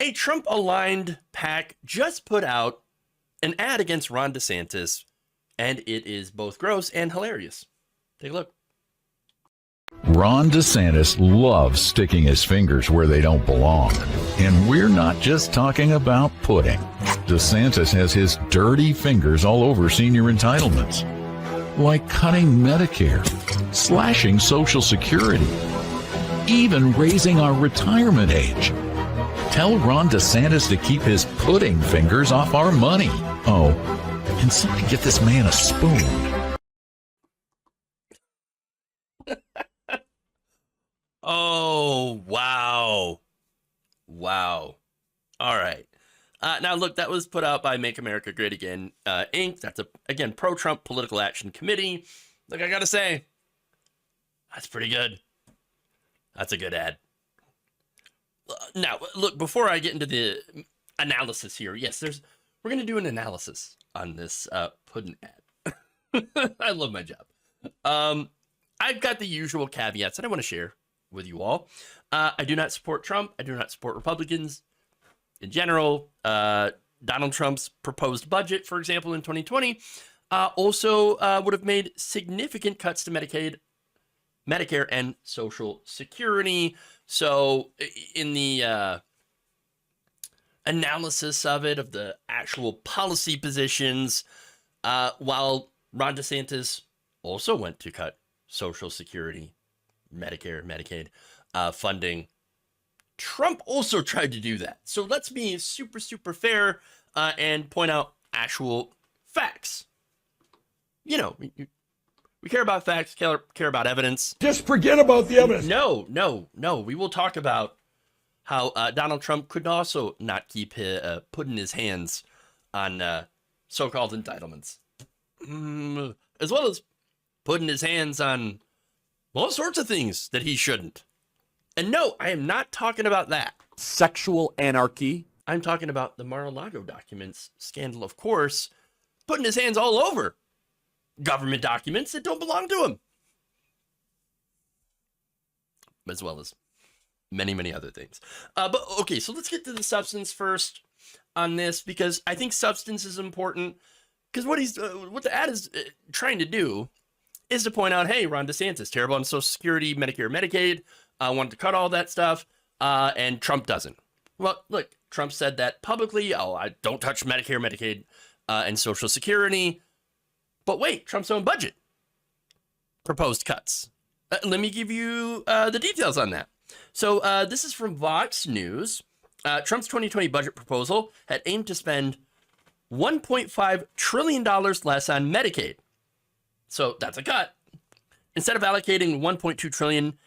A Trump-aligned PAC just put out an ad against Ron DeSantis, and it is both gross and hilarious. Take a look. Ron DeSantis loves sticking his fingers where they don't belong. And we're not just talking about pudding. DeSantis has his dirty fingers all over senior entitlements, like cutting Medicare, slashing Social Security, even raising our retirement age. Tell Ron DeSantis to keep his pudding fingers off our money. Oh, and somebody get this man a spoon. Oh, wow. Wow. All right. Now, look, that was put out by Make America Great Again, Inc. That's, again, pro-Trump political action committee. Look, I got to say, that's pretty good. That's a good ad. Now, look, before I get into the analysis here, yes, we're going to do an analysis on this Puddin ad. I love my job. I've got the usual caveats that I want to share with you all. I do not support Trump. I do not support Republicans in general. Donald Trump's proposed budget, for example, in 2020, also would have made significant cuts to Medicaid, Medicare, and Social Security. So in the analysis of it, of the actual policy positions, while Ron DeSantis also went to cut Social Security, Medicare, Medicaid funding, Trump also tried to do that. So let's be super, super fair and point out actual facts. You know, we care about facts, care about evidence. Just forget about the evidence. No. We will talk about how Donald Trump could also not keep putting his hands on so-called entitlements, as well as putting his hands on all sorts of things that he shouldn't. And no, I am not talking about that. Sexual anarchy. I'm talking about the Mar-a-Lago documents scandal, of course, putting his hands all over government documents that don't belong to him, as well as many, many other things. But okay, so let's get to the substance first on this, because I think substance is important. Because what the ad is trying to do is to point out, hey, Ron DeSantis, terrible on Social Security, Medicare, Medicaid, wanted to cut all that stuff, and Trump doesn't. Well, look, Trump said that publicly. Oh, I don't touch Medicare, Medicaid, and Social Security. But wait, Trump's own budget proposed cuts. Let me give you the details on that. So this is from Vox News. Trump's 2020 budget proposal had aimed to spend $1.5 trillion less on Medicaid. So that's a cut. Instead of allocating $1.2 trillion,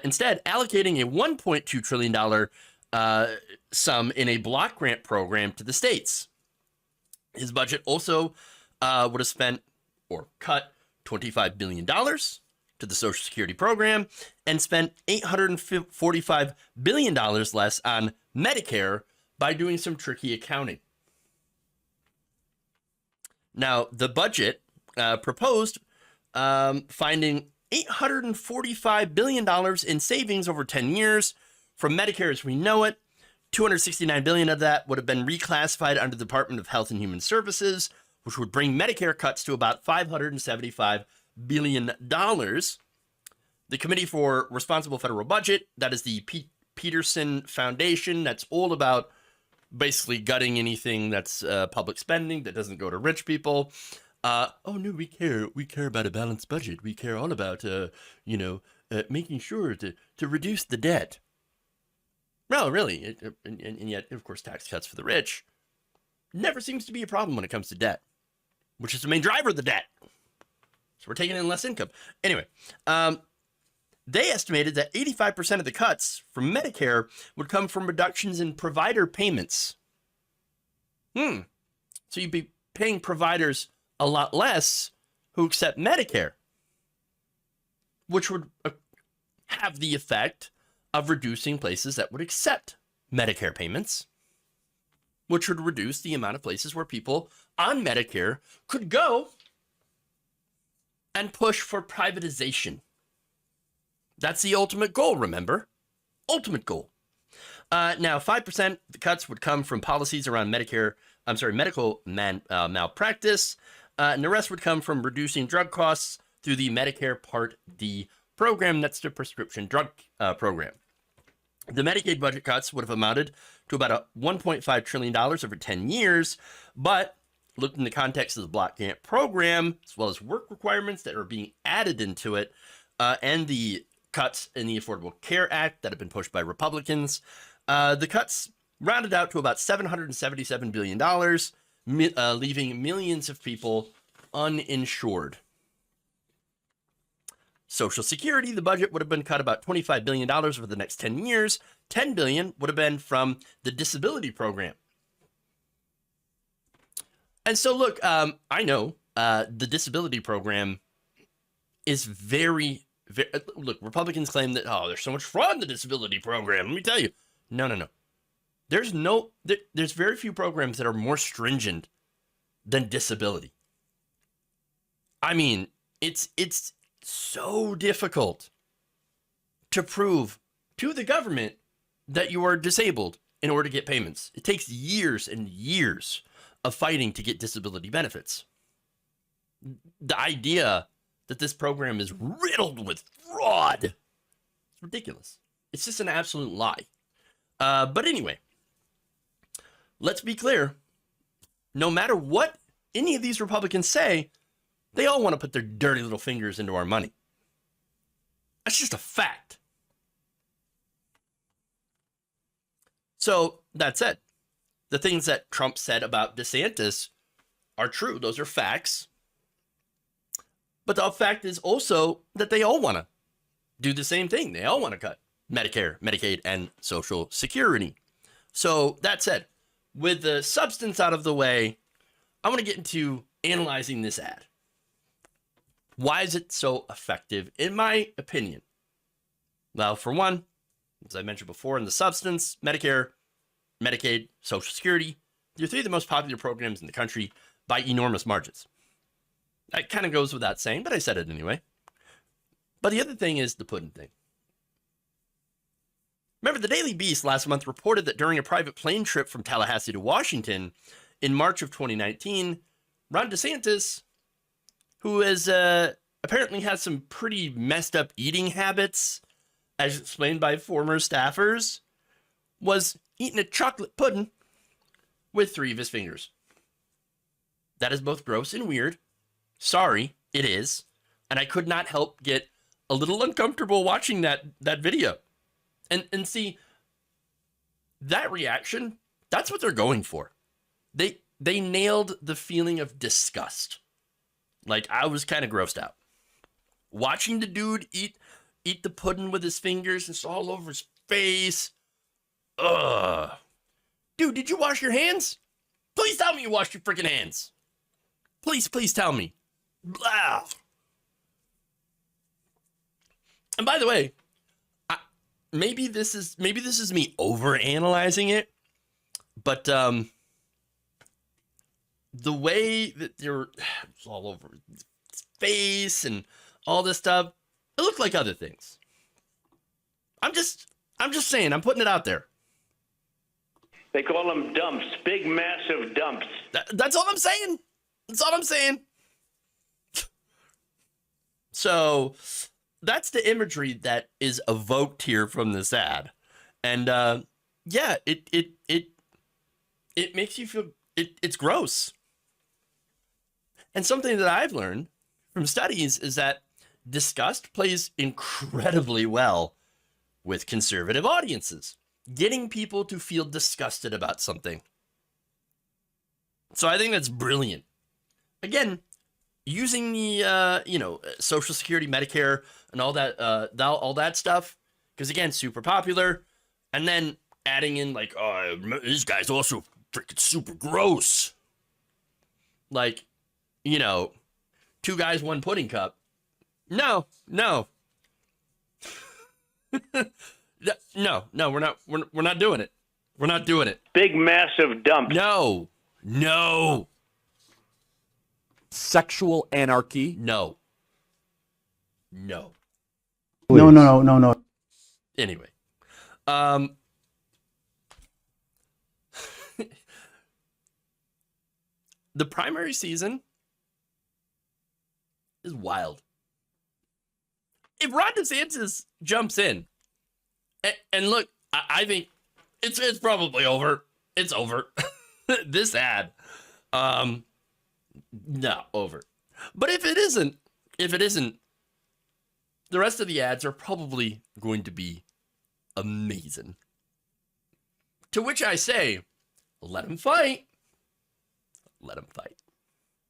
instead allocating a $1.2 trillion sum in a block grant program to the states. His budget also would have spent or cut $25 billion to the Social Security program and spent $845 billion less on Medicare by doing some tricky accounting. Now, the budget proposed finding $845 billion in savings over 10 years from Medicare as we know it. $269 billion of that would have been reclassified under the Department of Health and Human Services, which would bring Medicare cuts to about $575 billion. The Committee for Responsible Federal Budget, that is the Peterson Foundation, that's all about basically gutting anything that's public spending that doesn't go to rich people. Oh no, we care about a balanced budget. We care all about making sure to reduce the debt. No, really, and yet, of course, tax cuts for the rich never seems to be a problem when it comes to debt, which is the main driver of the debt. So we're taking in less income. Anyway, they estimated that 85% of the cuts from Medicare would come from reductions in provider payments. So you'd be paying providers a lot less who accept Medicare, which would have the effect of reducing places that would accept Medicare payments, which would reduce the amount of places where people on Medicare could go and push for privatization. That's the ultimate goal, remember? Ultimate goal. Now, 5% the cuts would come from policies around medical malpractice, and the rest would come from reducing drug costs through the Medicare Part D program. That's the prescription drug program. The Medicaid budget cuts would have amounted to about $1.5 trillion over 10 years, but looked in the context of the block grant program, as well as work requirements that are being added into it, and the cuts in the Affordable Care Act that have been pushed by Republicans, the cuts rounded out to about $777 billion, leaving millions of people uninsured. Social Security, the budget would have been cut about $25 billion over the next 10 years. $10 billion would have been from the disability program. And so, look, I know the disability program is very, look, Republicans claim that, oh, there's so much fraud in the disability program. Let me tell you. No. There's very few programs that are more stringent than disability. I mean, it's so difficult to prove to the government that you are disabled in order to get payments. It takes years and years of fighting to get disability benefits. The idea that this program is riddled with fraud, it's ridiculous. It's just an absolute lie. But anyway, let's be clear. No matter what any of these Republicans say, they all want to put their dirty little fingers into our money. That's just a fact. So that said, the things that Trump said about DeSantis are true. Those are facts. But the fact is also that they all want to do the same thing. They all want to cut Medicare, Medicaid, and Social Security. So that said, with the substance out of the way, I want to get into analyzing this ad. Why is it so effective, in my opinion? Well, for one, as I mentioned before, in the substance, Medicare, Medicaid, Social Security, they're three of the most popular programs in the country by enormous margins. That kind of goes without saying, but I said it anyway. But the other thing is the Puddin thing. Remember, the Daily Beast last month reported that during a private plane trip from Tallahassee to Washington in March of 2019, Ron DeSantis, who has apparently has some pretty messed up eating habits, as explained by former staffers, was eating a chocolate pudding with 3 of his fingers. That is both gross and weird. Sorry, it is. And I could not help get a little uncomfortable watching that video. And see, that reaction, that's what they're going for. They nailed the feeling of disgust. Like, I was kind of grossed out. Watching the dude eat the pudding with his fingers, it's all over his face. Ugh. Dude, did you wash your hands? Please tell me you washed your freaking hands. Please tell me. Blah. And by the way, maybe this is me overanalyzing it, but the way that they're all over his face and all this stuff, it looked like other things. I'm just saying, I'm putting it out there. They call them dumps, big, massive dumps. That's all I'm saying. That's all I'm saying. So that's the imagery that is evoked here from this ad. And yeah, it makes you feel, it's gross. And something that I've learned from studies is that disgust plays incredibly well with conservative audiences, getting people to feel disgusted about something. So I think that's brilliant. Again, using the Social Security, Medicare, and all that stuff, because again, super popular, and then adding in like, oh, this guy's also freaking super gross. Like, 2 guys, 1 pudding cup. No. No, we're not doing it. We're not doing it. Big, massive dump. No. Sexual anarchy. No. No. Anyway, The primary season is wild. If Ron DeSantis jumps in, and look, I think it's probably over. It's over. This ad, no, over. But if it isn't, the rest of the ads are probably going to be amazing. To which I say, let him fight. Let him fight.